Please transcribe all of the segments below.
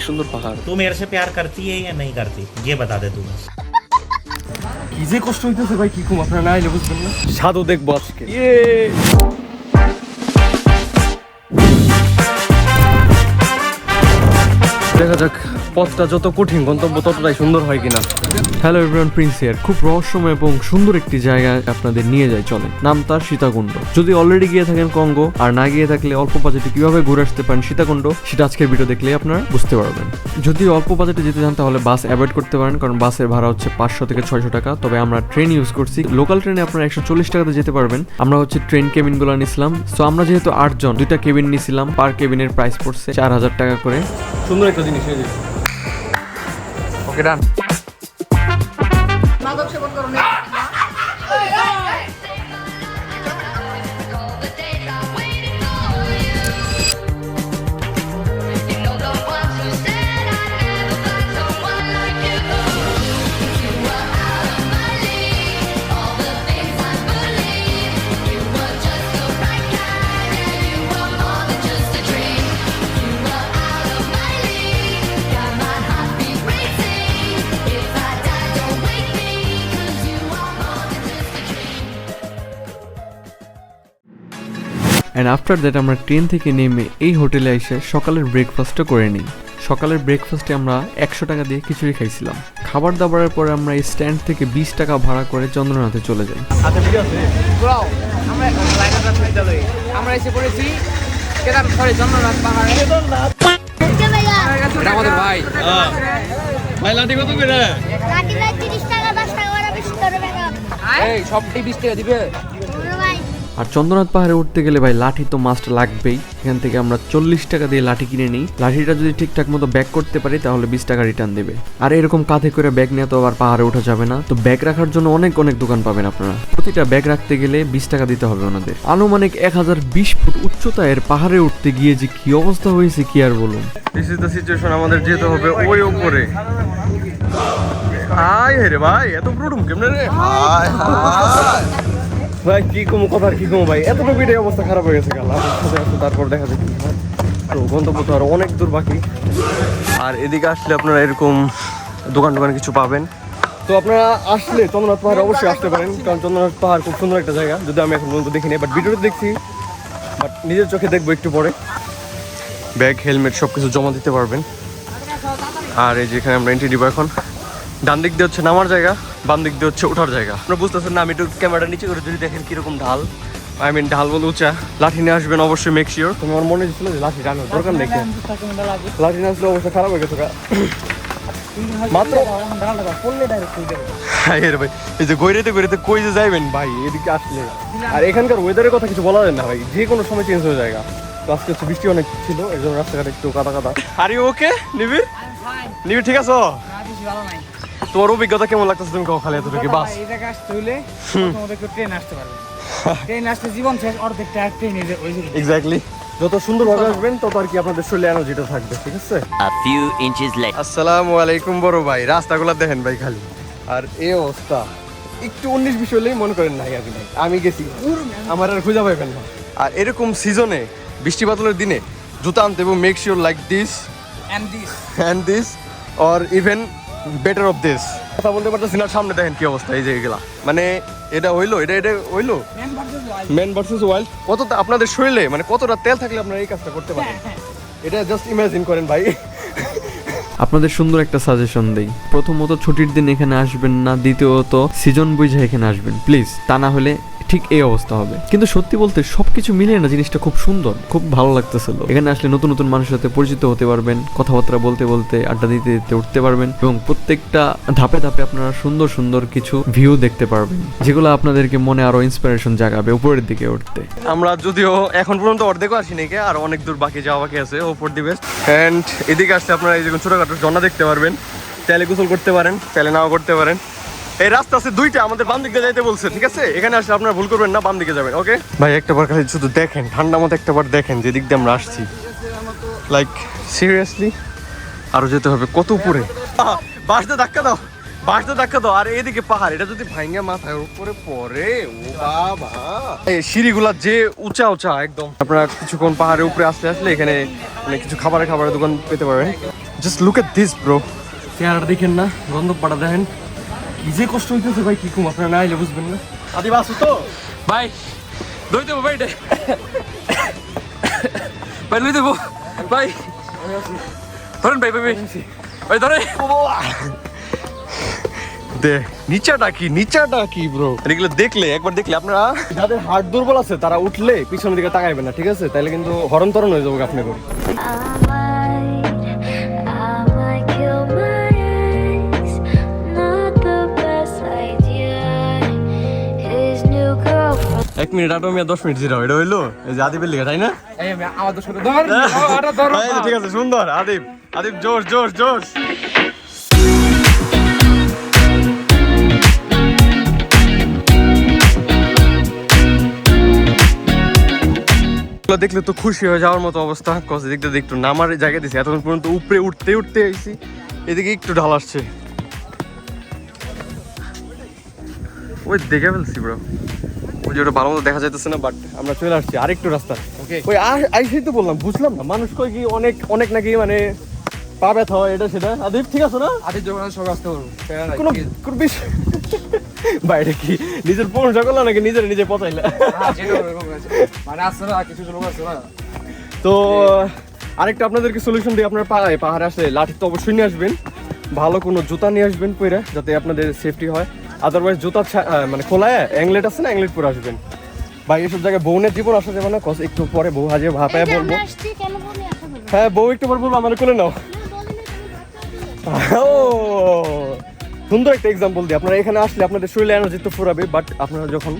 সুন্দর পাহাড়। तू मेरे से प्यार करती है या नहीं करती ये बता दे तू। কি যে কষ্ট হইতেছে ভাই, কি কম আপনারা না এলে বুঝবেন না। সাধু দেখবো আজকে। দেখা যাক পথটা যত কঠিন, গন্তব্য ততটাই সুন্দর হয় কিনা। Hello everyone, Prince here. খুব রহস্যময় এবং সুন্দর একটি জায়গায় আপনাদের নিয়ে যায় চলে, নাম তার সীতাকুণ্ড। যদি অলরেডি গিয়ে থাকেন কঙ্গো, আর না গিয়ে থাকলে অল্প বাজেটে কিভাবে ঘুরে আসতে পারেন সীতাকুণ্ড, সেটা আজকের ভিডিও দেখলে আপনারা বুঝতে পারবেন। যদি অল্প বাজেটে যেতে চান তাহলে বাস অ্যাভয়েড করতে পারেন, কারণ বাসের ভাড়া হচ্ছে 500 থেকে 600 টাকা। তবে আমরা ট্রেন ইউজ করছি, লোকাল ট্রেনে আপনারা 140 টাকাতে যেতে পারবেন। আমরা হচ্ছে ট্রেন কেবিনগুলো নিছিলাম। সো আমরা যেহেতু 8 জন, 2টা কেবিন নিছিলাম, পার কেবিনের প্রাইস পড়ছে 4000 টাকা করে। সুন্দর একটা জিনিস। ওকে ডান। মাদক সেবন করুন। অ্যান্ড আফটার দ্যাট আমরা ট্রেন থেকে নেমে এই হোটেলে এসে সকালের ব্রেকফাস্টটা করে নিই। সকালের ব্রেকফাস্টে আমরা 100 টাকা দিয়ে খিচুড়ি খাইছিলাম। খাবার দাবারের পরে আমরা এই স্ট্যান্ড থেকে 20 টাকা ভাড়া করে চন্দ্রনাথে চলে যাই। আমরা এসে পড়েছি চন্দ্রনাথ পাহাড়ে। আমাদের ভাই ভাই লাঠি কত করে? লাঠি 30 টাকা 10 টাকা ওরা বেশি ধরবে না। এই সবটি 20 টাকা দিবে। আর চন্দ্রনাথ পাহাড়ে উঠতে গেলে ভাই লাঠি তো মাস্ট লাগবেই। এখান থেকে আমরা 40 টাকা দিয়ে লাঠি কিনে নিই। লাঠিটা যদি ঠিকঠাক মতো ব্যাগ করতে পারি তাহলে 20 টাকা রিটার্ন দেবে। আর এরকম কাঁধে করে ব্যাগ নিয়ে তো আবার পাহাড়ে ওঠা যাবে না, তো ব্যাগ রাখার জন্য অনেক অনেক দোকান পাবেন আপনারা। প্রতিটা ব্যাগ রাখতে গেলে 20 টাকা দিতে হবে ওনাদের। আনুমানিক 1020 ফুট উচ্চতায় পাহাড়ে উঠতে গিয়ে যে কি অবস্থা হয়েছে কি আর বলুন। This is the situation. আমাদের যেতে হবে ওই উপরে। হাই রে ভাই, এত প্রুডুম কেমনে রে? হাই হাই ভাই, কি কম কথা, কি কম ভাই, এতটুকু এটাই অবস্থা খারাপ হয়ে গেছে। তারপর দেখা যাবে। তো গন্তব্য তো আরো অনেক দূর বাকি। আর এদিকে আসলে আপনারা এরকম দোকান কিছু পাবেন। তো আপনারা আসলে চন্দ্রনাথ পাহাড়ে অবশ্যই আসতে পারেন, কারণ চন্দ্রনাথ পাহাড় খুব সুন্দর একটা জায়গা। যদি আমি এখন পর্যন্ত দেখিনি, বাট ভিডিওতে দেখছি, বাট নিজের চোখে দেখবো একটু পরে। ব্যাগ, হেলমেট সব কিছু জমা দিতে পারবেন। আর এই যেখানে আমরা এন্ট্রি দিব এখন, ডান দিক দিয়ে হচ্ছে নামার জায়গা, বাম দিক দিয়ে হচ্ছে ওঠার জায়গা। আপনারা বুঝতেছেন না? আমি একটু ক্যামেরাটা নিচে করে যদি দেখেন কিরকম ঢাল, ঢাল বলে উঁচা। লাঠি নিয়ে আসবেন অবশ্যই, মেক শিওর। তোমার মনে হচ্ছিল যে লাঠি টানার দরকার নেই, লাঠি না আসলে অবস্থা খারাপ হয়ে গেছে মাত্র। ভাই এই যে গৈরেতে গৈরেতে কই যে যাইবেন ভাই এদিকে আসলে। আর এখানকার ওয়েদারের কথা কিছু বলা যায় না ভাই, যে কোনো সময় চেঞ্জ হয়ে যায়। তো আজকে হচ্ছে বৃষ্টি অনেক ছিল, এই জন্য রাস্তাঘাট একটু কাদা কাদা। আর ওকে নিবির, নিবির ঠিক আছো? তোমার অভিজ্ঞতা কেমন লাগতেছে? তুমি কখন খালি এতটুকু বাস এই জায়গায় আসতে হইলে প্রথমত ট্রেন আসতে পারবে। ট্রেন আসতে জীবন শেষ, অর্ধেকটা ট্রেনে ওই যে এক্স্যাক্টলি। যত সুন্দরভাবে আসবেন তত আর কি আপনাদের শরীরে এনার্জিটা থাকবে, ঠিক আছে? A few inches later. আসসালামু আলাইকুম বড় ভাই। রাস্তাগুলো দেখেন ভাই খালি, আর এই অবস্থা। একটু 19-20 হলেই মনে করেন নাই আর নাই, আমি গেছি, আমার আর খুঁজে পাইবেন না। আর এরকম সিজনে বৃষ্টি বাদলের দিনে জুতা আনতে এবং make sure like this and this or even better of this। কথা বলতে পারতেছি না, সামনে দেখেন কি অবস্থা। এই যে এগুলা মানে এটা হইলো, এটা হইলো ম্যান ভার্সেস ওয়াইল্ড। কতটা আপনাদের শরীরে মানে কতটা তেল থাকলে আপনারা এই কাজটা করতে পারেন, এটা জাস্ট ইমাজিন করেন ভাই। আপনাদের সুন্দর একটা সাজেশন দেই। প্রথমত ছুটির দিন এখানে আসবেন না, দ্বিতীয়ত সিজন বুঝে এখানে আসবেন প্লিজ, তা না হলে ঠিক এই অবস্থা হবে। কিন্তু সত্যি বলতে সবকিছু মিলিয়ে না জিনিসটা খুব সুন্দর, খুব ভালো লাগতেছিল। এখানে আসলে নতুন নতুন মানুষের সাথে পরিচিত হতে পারবেন, কথাবার্তা বলতে বলতে, আড্ডা দিতে দিতে উঠতে পারবেন, এবং প্রত্যেকটা ধাপে ধাপে আপনারা সুন্দর সুন্দর কিছু ভিউ দেখতে পারবেন, যেগুলো আপনাদেরকে মনে আরো ইন্সপিরেশন জাগাবে উপরের দিকে উঠতে। আমরা যদিও এখন পর্যন্ত অর্ধেকও আসিনি, আর অনেক দূর বাকি যাওয়া বাকি আছে উপর দি বেস্ট। এন্ড এদিকে আসলে আপনারা এই যে ছোটখাটো ঝর্ণা দেখতে পারবেন, চাইলে গোসল করতে পারেন, চাইলে নাও করতে পারেন। এই রাস্তা আছে দুইটা, আমাদের বাম দিকে যাইতে বলছে, ঠিক আছে? এখানে আসলে আপনারা ভুল করবেন না, বাম দিকে যাবেন। ওকে ভাই, একটা বার খালি শুধু দেখেন, ঠান্ডা মতো একটা বার দেখেন যে দিক দিয়ে আমরা আসছি। লাইক সিরিয়াসলি আরো যেতে হবে কত উপরে। বাসটা ধাক্কা দাও, বাসটা দেখা দাও, আর এদিকে পাহাড়, এটা যদি ভাঙ্গা মাথায় উপরে পড়ে, ও বাবা। এই সিঁড়িগুলা যে উঁচা উঁচা একদম। আপনারা কিছুক্ষণ পাহাড়ের উপরে আসলে এখানে মানে কিছু খাবারের দোকান পেতে পারবেন। Just look at this bro, চেহারাটা দেখেন না, গন্ধপাটা দেখেন, কি যে কষ্ট হইতেছে ভাই, কি কম, আপনারা না আইলে বুঝবেন না। আদি বাসু তো ভাই, দই দেবো ভাই, ভাই লই দেবো ভাই, ধরেন ভাই, ভাই ধরে দে। নিচাটা কি ব্রো, এগুলো দেখলে একবার দেখলে আপনারা, যাদের হার্ট দুর্বল আছে তারা উঠলে পিছনের দিকে তাকাইবেন না, ঠিক আছে? তাইলে কিন্তু হরণ তরণ হয়ে যাবো আপনি করে। এক মিনিট আটো মিয়া 10 মিনিট জিরো, এটা হইলো এই যে আদিবের লিগা, তাই না? আমার দোষ করে ধর। ঠিক আছে, সুন্দর। আদিব জোশ। দেখলে তো খুশি হয়ে যাওয়ার মতো অবস্থা। কষ্ট দেখতে একটু নামার জায়গা দিছে, এতক্ষণ পর্যন্ত উপরে উঠতে আইছি, এদিকে একটু ঢাল আসছে। ওই দেখে ফেলছি ব্রো, ওই যে ওটা ভালো মতো দেখা যাইতেছে না, বাট আমরা চলে আসছি আরেকটু রাস্তা। ওই আইসেই তো বললাম, বুঝলাম না মানুষ কই কি অনেক নাকি মানে পা ব্যথা হয়, এটা সেটা। আদিব ঠিক আছে না? আদি যখন সব আসতে পারবো কোনো বিষয় বাইরে কি নিজের প্রশংসা করলো নাকি নিজে পচাইলা? মানে আসছে না, কিছু লোক আসছে না। তো আরেকটা আপনাদেরকে সলিউশন দিই, আপনার পাহাড়ে আসলে লাঠি তো অবশ্যই নিয়ে আসবেন, ভালো কোনো জুতা নিয়ে আসবেন পরে, যাতে আপনাদের সেফটি হয়। আদারওয়াইজ জুতা মানে খোলায় অ্যাংলেট আছে না, অ্যাংলেট পরে আসবেন ভাই। এইসব জায়গায় বউনের জীবন আসা যাবে না, একটু পরে বউ হাজিয়ে ভাপায় বলবো। হ্যাঁ, বউ একটু পর বলবো আমার কোলে নাও। ও সুন্দর একটা এক্সাম্পল দিই, আপনারা এখানে আসলে আপনাদের শরীরে এনার্জি তো ফুরাবে, বাট আপনারা যখন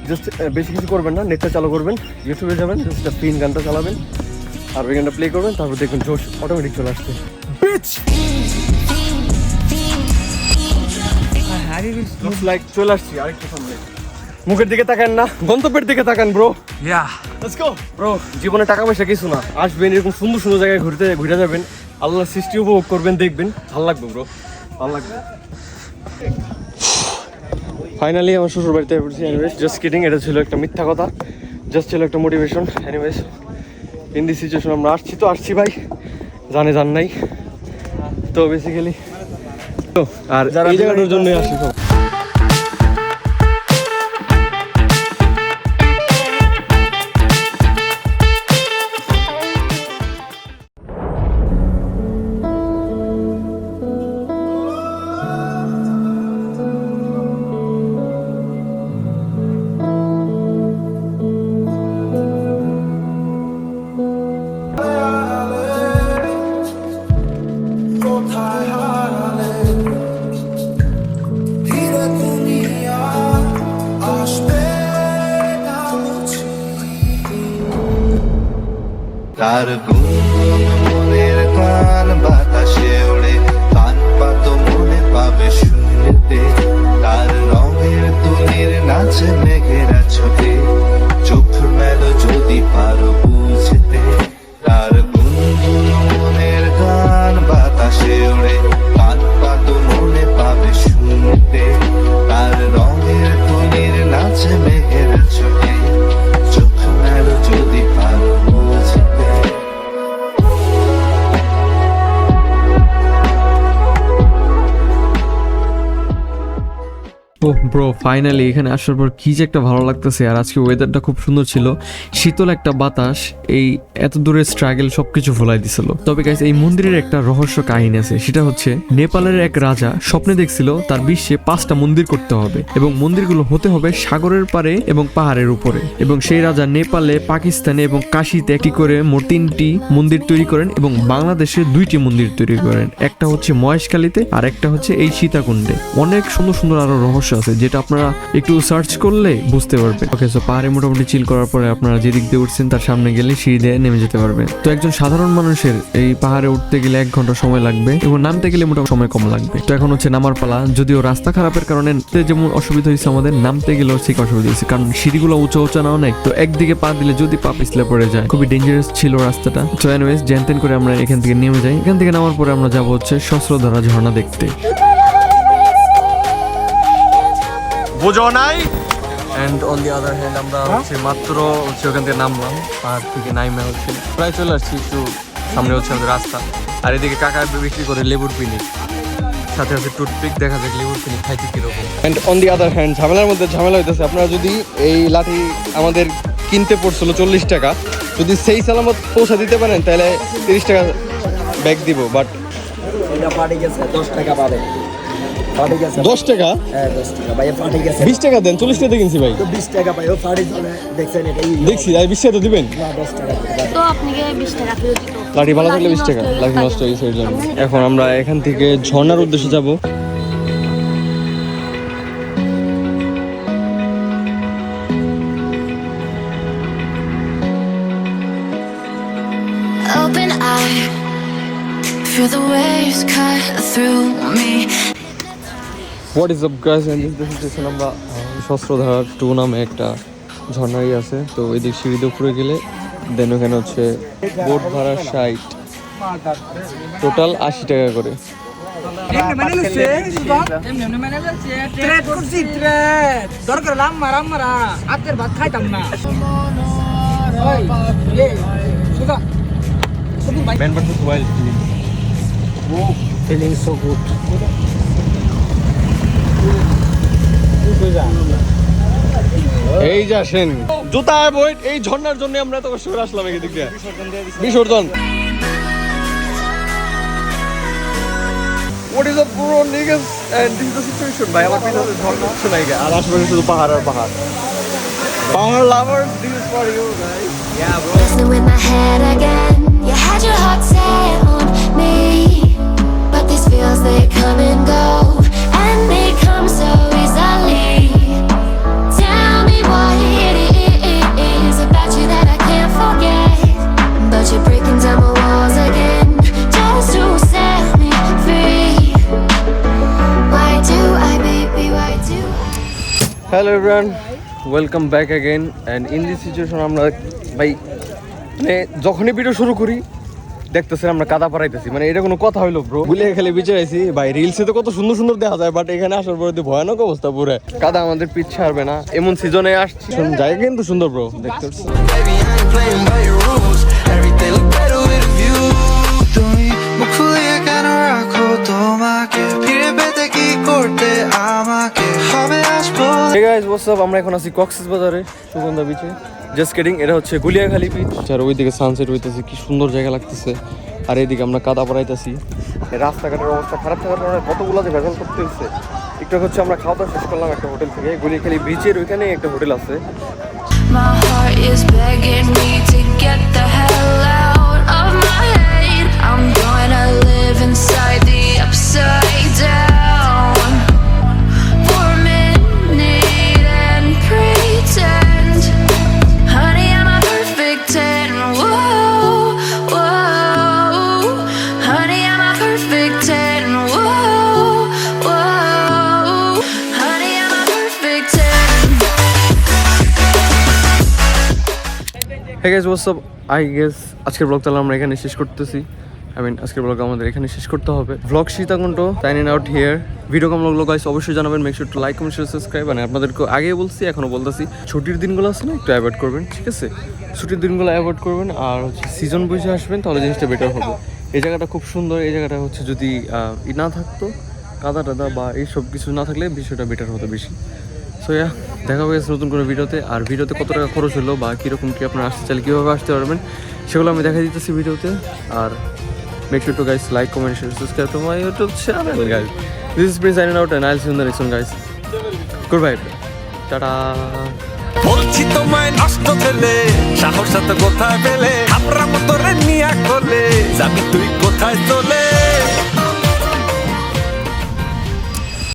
জাস্ট বেশি কিছু করবেন না, নেটটা চালু করবেন, ইউটিউবে যাবেন, জাস্ট ফিন গানটা চালাবেন আর ওই গানটা প্লে করবেন, তারপর দেখবেন জোশ অটোমেটিক চলে আসছে। লাইক চলে আসছি আরেকটু সামনে। মুখের দিকে তাকান না, গন্তব্যের দিকে তাকান ব্রো। Let's go bro. জীবনে টাকা পয়সা কিছু না, আসবেন এরকম সুন্দর জায়গায় ঘুরে যাবেন, আল্লাহর সৃষ্টি উপভোগ করবেন, দেখবেন ভালো লাগবে ব্রো, ভালো লাগবে। ফাইনালি আমার শ্বশুর বাড়িতে পড়ছি। এনিওয়েজ জাস্ট কিডিং, এটা ছিল একটা মিথ্যা কথা, জাস্ট ছিল একটা motivation. Anyways in this situation আমরা আসছি ভাই, জান নাই তো বেসিক্যালি, আর এই জায়গাটার জন্যই আসি তো। তার গুনগুন মনের গান বাতাসে ওড়ে, কান পাতো মনে পাবে শুনতে, তার রঙের তুলির নাচে মেঘেরা ছোটে, চোখ মেলো যদি পারো বুঝতে, তার গুনগুন মনের গান বাতাসে ওড়ে, কান পাতো মনে পাবে শুনতে, তার রঙের তুলির নাচে মেঘেরা ছোটে, চোখ মেলো যদি পারো বুঝতে। ও ব্রো, ফাইনালি এখানে আসার পর কি যে একটা ভালো লাগতেছে। আর আজকে ওয়েদারটা খুব সুন্দর ছিল, শীতল একটা বাতাস, এই এত দূরের স্ট্রাগল সবকিছু ভুলাই দিছিল। তবে গাইস, এই মন্দিরের একটা রহস্য কাহিনী আছে, সেটা হচ্ছে নেপালের এক রাজা স্বপ্নে দেখছিল তার বিশ্বে 5টা মন্দির করতে হবে, এবং মন্দিরগুলো হতে হবে সাগরের পারে এবং পাহাড়ের উপরে। এবং সেই রাজা নেপালে, পাকিস্তানে এবং কাশীতে একটি করে মোট 3টি মন্দির তৈরি করেন, এবং বাংলাদেশে 2টি মন্দির তৈরি করেন। একটা হচ্ছে মহেশখালীতে আর একটা হচ্ছে এই সীতাকুণ্ডে। অনেক সুন্দর আরো রহস্য আছে, যেটা আপনারা একটু সার্চ করলে বুঝতে পারবেন। ওকে, সো পাহাড়ে মোটামুটি চিল করার পরে আপনারা যে দিক দিয়ে উঠছেন তার সামনে গেলে সিঁড়ি দিয়ে নেমে যেতে পারবেন। তো একজন সাধারণ মানুষের এই পাহাড়ে উঠতে গেলে 1 ঘন্টা সময় লাগবে, এবং নামতে গেলে মোটামুটি সময় কম লাগবে। তো এখন হচ্ছে নামার পালা। যদিও রাস্তা খারাপের কারণে যেমন অসুবিধা হয়েছে, আমাদের নামতে গেলেও ঠিক অসুবিধা হয়েছে, কারণ সিঁড়িগুলো উঁচা না অনেক, তো একদিকে পা দিলে যদি পা পিছলে পড়ে যায়, খুবই ডেঞ্জারাস ছিল রাস্তাটা। তো এনিওয়েজ জ্যানতেন করে আমরা এখান থেকে নেমে যাই। এখান থেকে নামার পরে আমরা যাবো হচ্ছে সহস্রধারা ঝর্ণা দেখতে। বুঝো নাই। And on the other hand আমরা হচ্ছে মাত্র হচ্ছে ওখান থেকে নামলাম, পাহাড় থেকে নাইমে হচ্ছে প্রায় চলে আসছি, একটু সামনে হচ্ছে আমাদের রাস্তা। আর এদিকে কাকা বিক্রি করে লেবুর পিনিক, সাথে আছে টুথপিক, দেখা যাক লেবুর পিনিক খাইতে কীরকম। And on the other hand ঝামেলার মধ্যে ঝামেলা হইতেছে। আপনারা যদি এই লাঠি আমাদের কিনতে পড়ছিল 40 টাকা, যদি সেই সালামত পৌঁছা দিতে পারেন তাহলে 30 টাকা ব্যাগ দিব। বাট এটা পাঠে গেছে 10 টাকা পাবে। পাঠে গেছে 10 টাকা, হ্যাঁ 10 টাকা ভাই পাঠে গেছে। 20 টাকা দেন, 40 টাকা কিনছি ভাই। তো 20 টাকা ভাই ও পাঠে চলে দেখছেন এটাই দেখছি আর 20 টাকা তো দিবেন। না 10 টাকা তো আপনাকে 20 টাকা ফেরত দিত। লাঠি ভালো থাকলে 20 টাকা, লাঠি নষ্ট হয়ে গেছে এর জন্য। এখন আমরা এখান থেকে ঝর্ণার উদ্দেশ্যে যাব। Open eye, feel the waves cut through me. What is up guys, and this is আমরা শস্ত্রধার 2 নামে একটা ঝর্ণাই আছে। তো এই দিক সিঁড়ি দিয়ে উপরে গেলে দেন ওখানে হচ্ছে বোট ভাড়া 60, টোটাল 80 টাকা করে। দরকার রাম্মারা হাতের ভাত খাইতাম না। Man versus wild, feeling so good. এই যে আসেন জুতা বইট, এই ঝর্ণার জন্য আমরা তো কষ্ট করে আসলাম এদিক দিয়ে বিসর্জন। What is up bro niggas, and this is the situation ভাই। আমার পিছনে ঝর্ণা শোনাই গে, আর আশেপাশে শুধু পাহাড় আর পাহাড়। পাহাড় lovers, this is for you guys. Yeah bro. Messing with my head again. You had your heart set on me, but these feels they come and go, and they come so easily. Tell me what it is about you that I can't forget, but you're breaking down my walls again just to set me free. Why do I, baby? Why do I? Hello everyone, welcome back again. And in this situation আমরা ভাই মানে যখনই video শুরু করি দেখতেছেন আমরা কাদা পাড়াইতেছি, মানে এটা কোনো কথা হইলো ব্রো? গুলিয়ে খেলে বিচারাইছি ভাই, রিলসে তো কত সুন্দর সুন্দর দেখা যায়, বাট এখানে আসার পরে ভয়ানক অবস্থা পুরো। কাদা আমাদের পিছ ছাড়বে না, এমন সিজনে আসছি, জায়গা কিন্তু সুন্দর ব্রো, দেখতে পাচ্ছি। Baby, I ain't playing by your rules. Everything look better with a view. তুমি মুখ ফুলিয়ে কেন রাখো তোমাকে, ফিরে পেতে কি করতে আমাকে হবে আসবো। Hey guys, what's up? আমরা এখন আছি কক্সবাজারে সুগন্ধা বিচে। জাস্ট কিডিং, এটা হচ্ছে গুলিয়াখালী বিচ। আর ওইদিকে সানসেট হইতেছে, কি সুন্দর জায়গা লাগতেছে। আর এইদিকে আমরা কাদা পড়াইতেছি। রাস্তাঘাটের অবস্থা খারাপ থাকার কারণে কতগুলো যে ভেজাল করতে হচ্ছে। একটু হচ্ছে আমরা খাওয়া দাওয়া শেষ করলাম একটা হোটেল থেকে, গুলিয়াখালী বিচের ওইখানে একটা হোটেল আছে। My heart is begging me to get the hell out of my head. I'm gonna live inside the upside down for a minute and pretend, honey, I'm a perfect 10. Whoa, whoa, honey, I'm a perfect 10. Whoa, whoa, honey, I'm a perfect 10. Hey guys, what's up? I guess আজকের blog তাহলে আমরা এখানে শেষ করতেছি। আজকের blog আমাদের এখানে শেষ করতে হবে। Blog Sitakunda signing out here. Video কেমন লাগলো গাইস অবশ্যই জানাবেন। Make sure to like, comment, share, subscribe. মানে আপনাদেরকে আগেই বলছি, এখনো বলতেছি, ছুটির দিনগুলো আছে না, একটু অ্যাভয়েড করবেন, ঠিক আছে? ছুটির দিনগুলো অ্যাভয়েড করবেন, আর হচ্ছে সিজন বুঝে আসবেন, তাহলে জিনিসটা বেটার হবে। এই জায়গাটা খুব সুন্দর। এই জায়গাটা হচ্ছে যদি না থাকতো কাদা টাদা বা এইসব কিছু না থাকলে বিষয়টা বেটার হতো বেশি। সো ইয়া, দেখা হয়ে গেছে নতুন কোনো ভিডিওতে। আর ভিডিওতে কত টাকা খরচ হলো বা কীরকম কী আপনারা আসতে চাইলে কীভাবে আসতে পারবেন সেগুলো আমি দেখা দিতেছি ভিডিওতে। আর make sure to guys like, comment, share, subscribe to my YouTube channel guys. This is Prince signing out and I'll see you in the next one guys. Goodbye, tata. বলছি তোমায় নষ্ট ছেলে, সাহস তো কোথায় পেলে, আমরা মতো রে নিয়া করলে, জানি তুই কোথায় চলে।